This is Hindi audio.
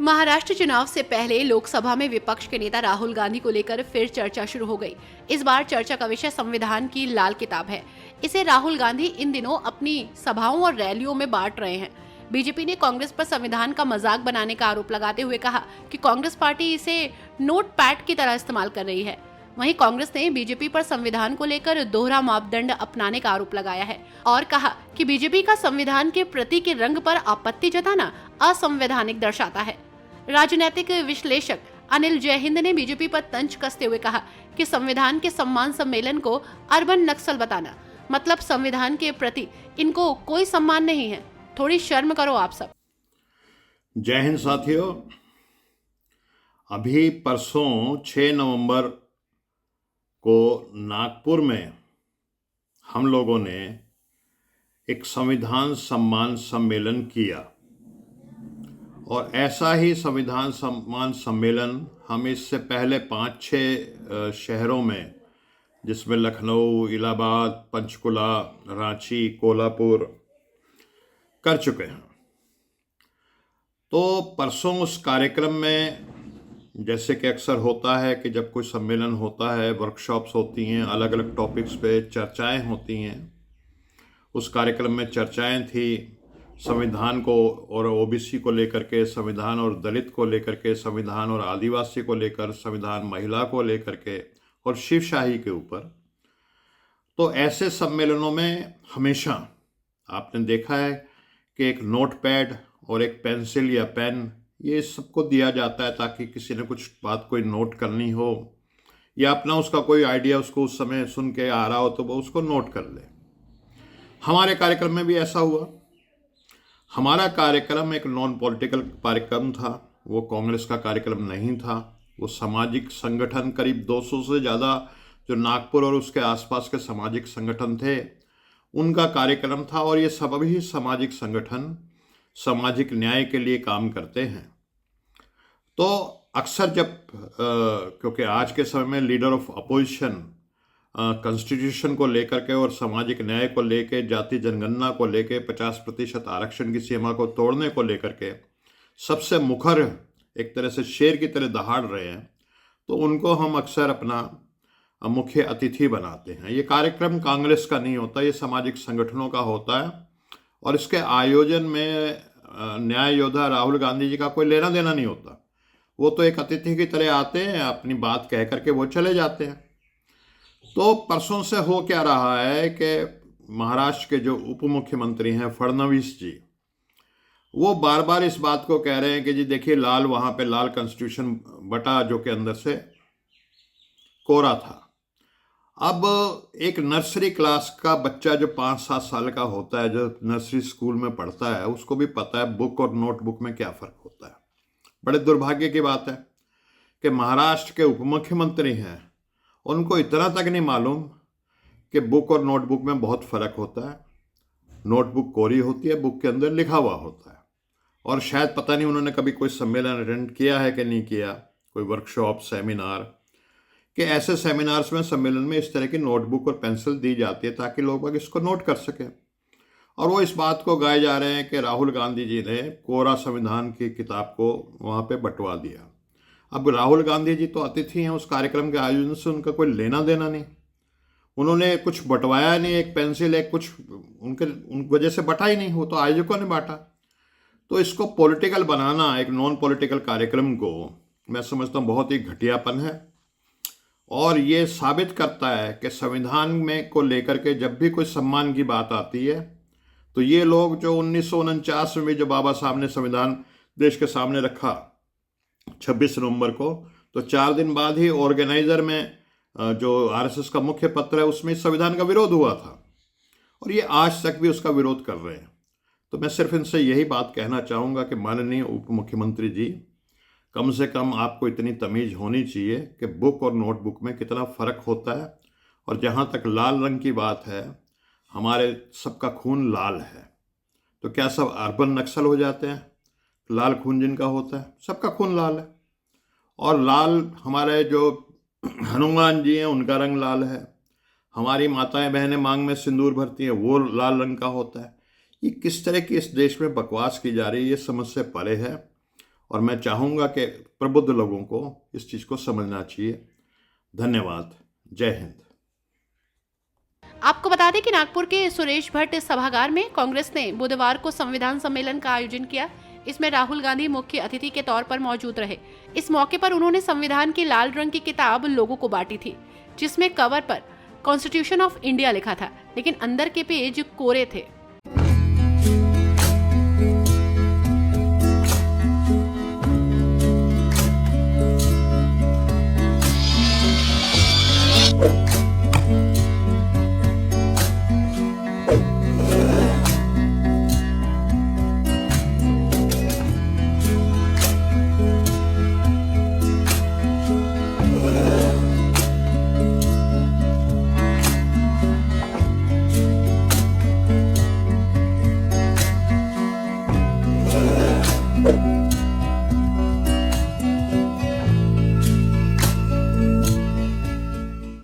महाराष्ट्र चुनाव से पहले लोकसभा में विपक्ष के नेता राहुल गांधी को लेकर फिर चर्चा शुरू हो गई। इस बार चर्चा का विषय संविधान की लाल किताब है। इसे राहुल गांधी इन दिनों अपनी सभाओं और रैलियों में बांट रहे हैं। बीजेपी ने कांग्रेस पर संविधान का मजाक बनाने का आरोप लगाते हुए कहा कि कांग्रेस पार्टी इसे नोटपैड की तरह इस्तेमाल कर रही है। वहीं कांग्रेस ने बीजेपी पर संविधान को लेकर दोहरा मापदंड अपनाने का आरोप लगाया है और कहा कि बीजेपी का संविधान के प्रति के रंग पर आपत्ति जताना असंवैधानिक दर्शाता है। राजनीतिक विश्लेषक अनिल जयहिंद ने बीजेपी पर तंज कसते हुए कहा कि संविधान के सम्मान सम्मेलन को अर्बन नक्सल बताना, मतलब संविधान के प्रति इनको कोई सम्मान नहीं है। थोड़ी शर्म करो आप सब। जय हिंद साथियों। अभी परसों 6 नवंबर को नागपुर में हम लोगों ने एक संविधान सम्मान सम्मेलन किया और ऐसा ही संविधान सम्मान सम्मेलन हम इससे पहले 5-6 शहरों में, जिसमें लखनऊ, इलाहाबाद, पंचकुला, रांची, कोल्हापुर कर चुके हैं। तो परसों उस कार्यक्रम में, जैसे कि अक्सर होता है कि जब कोई सम्मेलन होता है, वर्कशॉप्स होती हैं, अलग अलग टॉपिक्स पे चर्चाएं होती हैं। उस कार्यक्रम में चर्चाएं थी संविधान को और ओबीसी को लेकर के, संविधान और दलित को लेकर के, संविधान और आदिवासी को लेकर, संविधान महिला को लेकर के और शिवशाही के ऊपर। तो ऐसे सम्मेलनों में हमेशा आपने देखा है कि एक नोटपैड और एक पेंसिल या पेन ये सबको दिया जाता है ताकि किसी ने कुछ बात कोई नोट करनी हो या अपना उसका कोई आइडिया उसको उस समय सुन के आ रहा हो तो वो उसको नोट कर ले। हमारे कार्यक्रम में भी ऐसा हुआ। हमारा कार्यक्रम एक नॉन पॉलिटिकल कार्यक्रम था, वो कांग्रेस का कार्यक्रम नहीं था। वो सामाजिक संगठन, करीब 200 से ज़्यादा जो नागपुर और उसके आसपास के सामाजिक संगठन थे, उनका कार्यक्रम था। और ये सभी सामाजिक संगठन सामाजिक न्याय के लिए काम करते हैं। तो अक्सर जब क्योंकि आज के समय में लीडर ऑफ अपोजिशन कॉन्स्टिट्यूशन को लेकर के और सामाजिक न्याय को लेके, जाति जनगणना को लेके, 50% आरक्षण की सीमा को तोड़ने को लेकर के सबसे मुखर, एक तरह से शेर की तरह दहाड़ रहे हैं, तो उनको हम अक्सर अपना मुख्य अतिथि बनाते हैं। ये कार्यक्रम कांग्रेस का नहीं होता, ये सामाजिक संगठनों का होता है। और इसके आयोजन में न्याय योद्धा राहुल गांधी जी का कोई लेना देना नहीं होता। वो तो एक अतिथि की तरह आते हैं, अपनी बात कह करके वो चले जाते हैं। तो परसों से हो क्या रहा है कि महाराष्ट्र के जो उप मुख्यमंत्री हैं फडणवीस जी, वो बार बार इस बात को कह रहे हैं कि जी देखिए, लाल, वहाँ पे लाल कॉन्स्टिट्यूशन बटा जो कि अंदर से कोरा था। अब एक नर्सरी क्लास का बच्चा जो 5-7 साल का होता है, जो नर्सरी स्कूल में पढ़ता है, उसको भी पता है बुक और नोटबुक में क्या फ़र्क होता है। बड़े दुर्भाग्य की बात है कि महाराष्ट्र के उप मुख्यमंत्री हैं, उनको इतना तक नहीं मालूम कि बुक और नोटबुक में बहुत फ़र्क होता है। नोटबुक कोरी होती है, बुक के अंदर लिखा हुआ होता है। और शायद पता नहीं उन्होंने कभी कोई सम्मेलन अटेंड किया है कि नहीं किया, कोई वर्कशॉप, सेमिनार, कि ऐसे सेमिनार्स में, सम्मेलन में इस तरह की नोटबुक और पेंसिल दी जाती है ताकि लोग इसको नोट कर सकें। और वो इस बात को गाए जा रहे हैं कि राहुल गांधी जी ने कोरा संविधान की किताब को वहाँ पे बंटवा दिया। अब राहुल गांधी जी तो अतिथि हैं उस कार्यक्रम के आयोजन से, उनका कोई लेना देना नहीं। उन्होंने कुछ बंटवाया नहीं, एक पेंसिल, एक कुछ उन वजह से बटा ही नहीं, वो तो आयोजकों ने बांटा। तो इसको पॉलिटिकल बनाना, एक नॉन पॉलिटिकल कार्यक्रम को, मैं समझता हूँ बहुत ही घटियापन है। और ये साबित करता है कि संविधान में को लेकर के जब भी कोई सम्मान की बात आती है तो ये लोग जो 1949 में जो बाबा साहब ने संविधान देश के सामने रखा 26 नवंबर को, तो 4 दिन बाद ही ऑर्गेनाइजर में जो आरएसएस का मुख्य पत्र है उसमें संविधान का विरोध हुआ था और ये आज तक भी उसका विरोध कर रहे हैं। तो मैं सिर्फ इनसे यही बात कहना चाहूँगा कि माननीय उप मुख्यमंत्री जी, कम से कम आपको इतनी तमीज़ होनी चाहिए कि बुक और नोटबुक में कितना फ़र्क होता है। और जहाँ तक लाल रंग की बात है, हमारे सबका खून लाल है, तो क्या सब अर्बन नक्सल हो जाते हैं? लाल खून जिनका होता है, सबका खून लाल है। और लाल हमारे जो हनुमान जी हैं उनका रंग लाल है, हमारी माताएं बहनें मांग में सिंदूर भरती हैं, वो लाल रंग का होता है। ये किस तरह की इस देश में बकवास की जा रही है, ये समझ से परे है। और मैं चाहूँगा कि प्रबुद्ध लोगों को इस चीज़ को समझना चाहिए। धन्यवाद। जय हिंद। आपको बता दें कि नागपुर के सुरेश भट्ट सभागार में कांग्रेस ने बुधवार को संविधान सम्मेलन का आयोजन किया। इसमें राहुल गांधी मुख्य अतिथि के तौर पर मौजूद रहे। इस मौके पर उन्होंने संविधान की लाल रंग की किताब लोगों को बांटी थी, जिसमें कवर पर कॉन्स्टिट्यूशन ऑफ इंडिया लिखा था, लेकिन अंदर के पेज कोरे थे। Thank you.